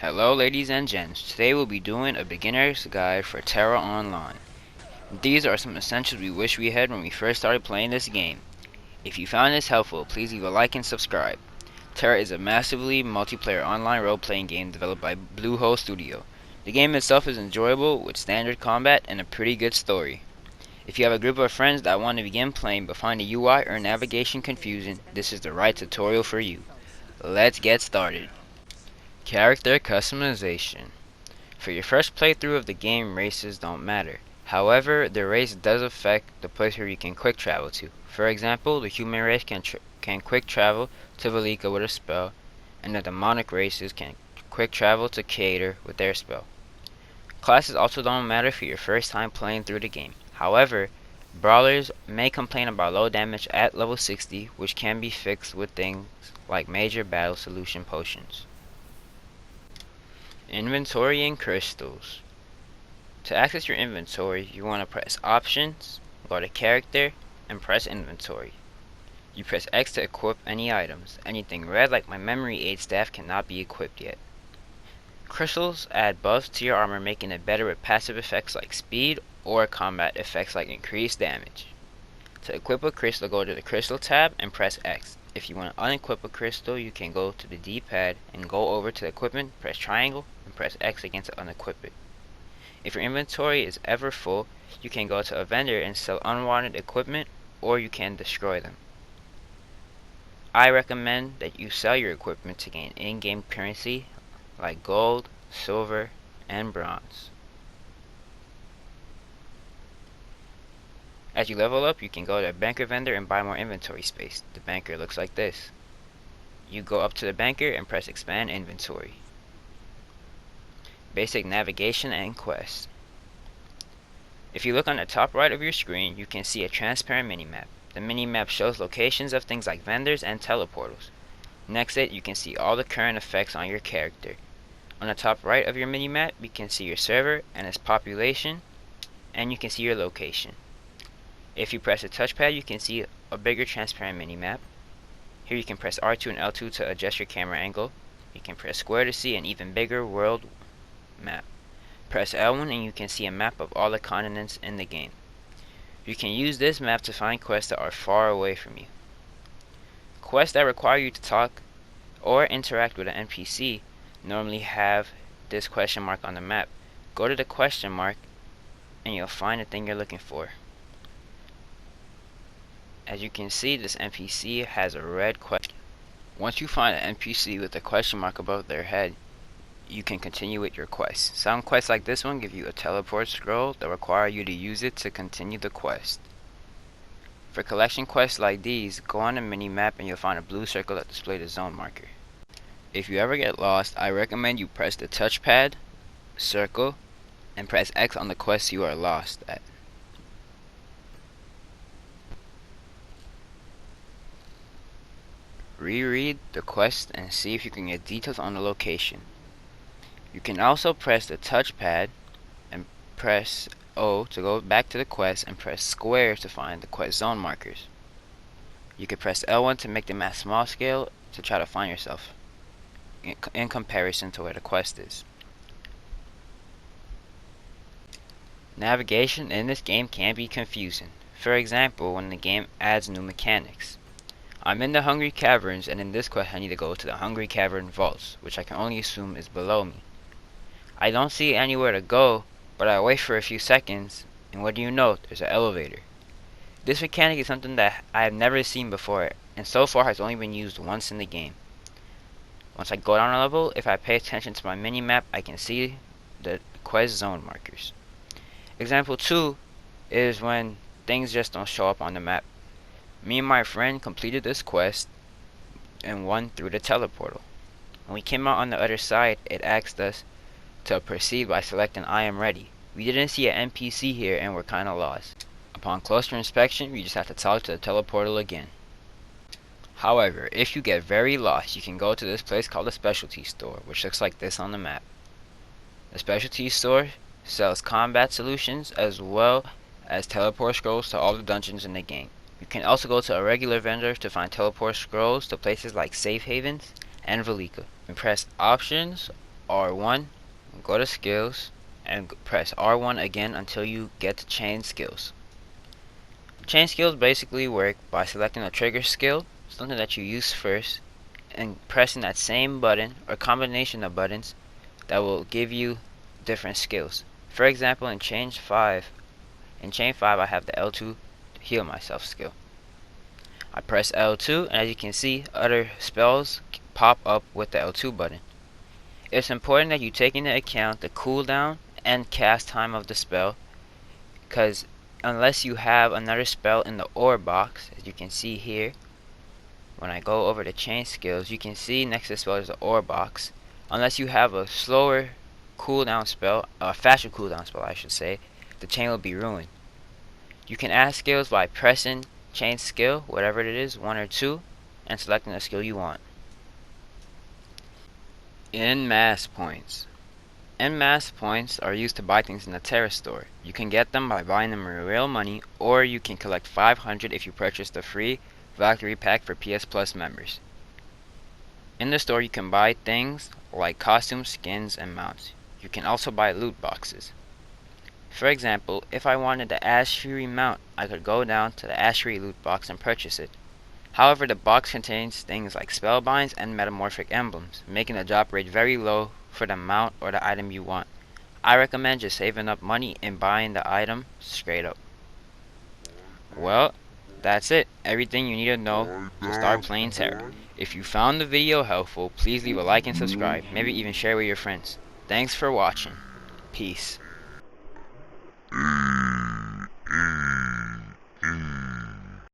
Hello ladies and gents, today we'll be doing a beginner's guide for TERA Online. These are some essentials we wish we had when we first started playing this game. If you found this helpful, please leave a like and subscribe. TERA is a massively multiplayer online role-playing game developed by Bluehole Studio. The game itself is enjoyable with standard combat and a pretty good story. If you have a group of friends that want to begin playing but find the UI or navigation confusing, this is the right tutorial for you. Let's get started. Character customization. For your first playthrough of the game, races don't matter. However, the race does affect the place where you can quick travel to. For example, the human race can quick travel to Velika with a spell, and the demonic races can quick travel to Cater with their spell. Classes also don't matter for your first time playing through the game. However, brawlers may complain about low damage at level 60, which can be fixed with things like major battle solution potions. Inventory and crystals. To access your inventory, you want to press Options, go to Character, and press Inventory. You press X to equip any items. Anything red like my memory aid staff cannot be equipped yet. Crystals add buffs to your armor, making it better with passive effects like speed or combat effects like increased damage. To equip a crystal, go to the Crystal tab and press X. If you want to unequip a crystal, you can go to the D-pad and go over to the equipment, press triangle, and press X again to unequip it. If your inventory is ever full, you can go to a vendor and sell unwanted equipment, or you can destroy them. I recommend that you sell your equipment to gain in-game currency like gold, silver, and bronze. As you level up, you can go to a banker vendor and buy more inventory space. The banker looks like this. You go up to the banker and press expand inventory. Basic navigation and quests. If you look on the top right of your screen, you can see a transparent minimap. The minimap shows locations of things like vendors and teleportals. Next to it, you can see all the current effects on your character. On the top right of your minimap, you can see your server and its population, and you can see your location. If you press the touchpad, you can see a bigger transparent minimap. Here you can press R2 and L2 to adjust your camera angle. You can press square to see an even bigger world map. Press L1 and you can see a map of all the continents in the game. You can use this map to find quests that are far away from you. Quests that require you to talk or interact with an NPC normally have this question mark on the map. Go to the question mark and you'll find the thing you're looking for. As you can see, this NPC has a red question. Once you find an NPC with a question mark above their head, you can continue with your quest. Some quests like this one give you a teleport scroll that require you to use it to continue the quest. For collection quests like these, go on the mini-map and you'll find a blue circle that displays the zone marker. If you ever get lost, I recommend you press the touchpad, circle, and press X on the quest you are lost at. Reread the quest and see if you can get details on the location. You can also press the touchpad and press O to go back to the quest and press square to find the quest zone markers. You can press L1 to make them at small scale to try to find yourself in comparison to where the quest is. Navigation in this game can be confusing. For example, when the game adds new mechanics. I'm in the Hungry Caverns, and in this quest I need to go to the Hungry Cavern Vaults, which I can only assume is below me. I don't see anywhere to go, but I wait for a few seconds, and what do you know, there's an elevator. This mechanic is something that I have never seen before, and so far has only been used once in the game. Once I go down a level, if I pay attention to my mini-map, I can see the quest zone markers. Example 2 is when things just don't show up on the map. Me and my friend completed this quest and won through the teleportal. When we came out on the other side, it asked us to proceed by selecting I am ready. We didn't see an NPC here and we're kinda lost. Upon closer inspection, we just have to talk to the teleportal again. However, if you get very lost, you can go to this place called the specialty store, which looks like this on the map. The specialty store sells combat solutions as well as teleport scrolls to all the dungeons in the game. You can also go to a regular vendor to find teleport scrolls to places like Safe Havens and Velika. And press Options R1, go to skills, and press R1 again until you get to chain skills. Chain skills basically work by selecting a trigger skill, something that you use first, and pressing that same button or combination of buttons that will give you different skills. For example, in chain 5 I have the L2 heal myself skill. I press L2 and as you can see, other spells pop up with the L2 button. It's important that you take into account the cooldown and cast time of the spell, because unless you have another spell in the ore box, as you can see here, when I go over to chain skills, you can see next to the spell is the ore box. Unless you have a slower cooldown spell, a faster cooldown spell I should say, the chain will be ruined. You can add skills by pressing chain skill, whatever it is, 1 or 2, and selecting the skill you want. In Masse Points. Masse Points are used to buy things in the TERA store. You can get them by buying them in real money, or you can collect 500 if you purchase the free Valkyrie pack for PS Plus members. In the store you can buy things like costumes, skins, and mounts. You can also buy loot boxes. For example, if I wanted the Ash Fury mount, I could go down to the Ash Fury loot box and purchase it. However, the box contains things like spellbinds and metamorphic emblems, making the drop rate very low for the mount or the item you want. I recommend just saving up money and buying the item straight up. Well, that's it. Everything you need to know to start playing TERA. If you found the video helpful, please leave a like and subscribe. Maybe even share with your friends. Thanks for watching. Peace.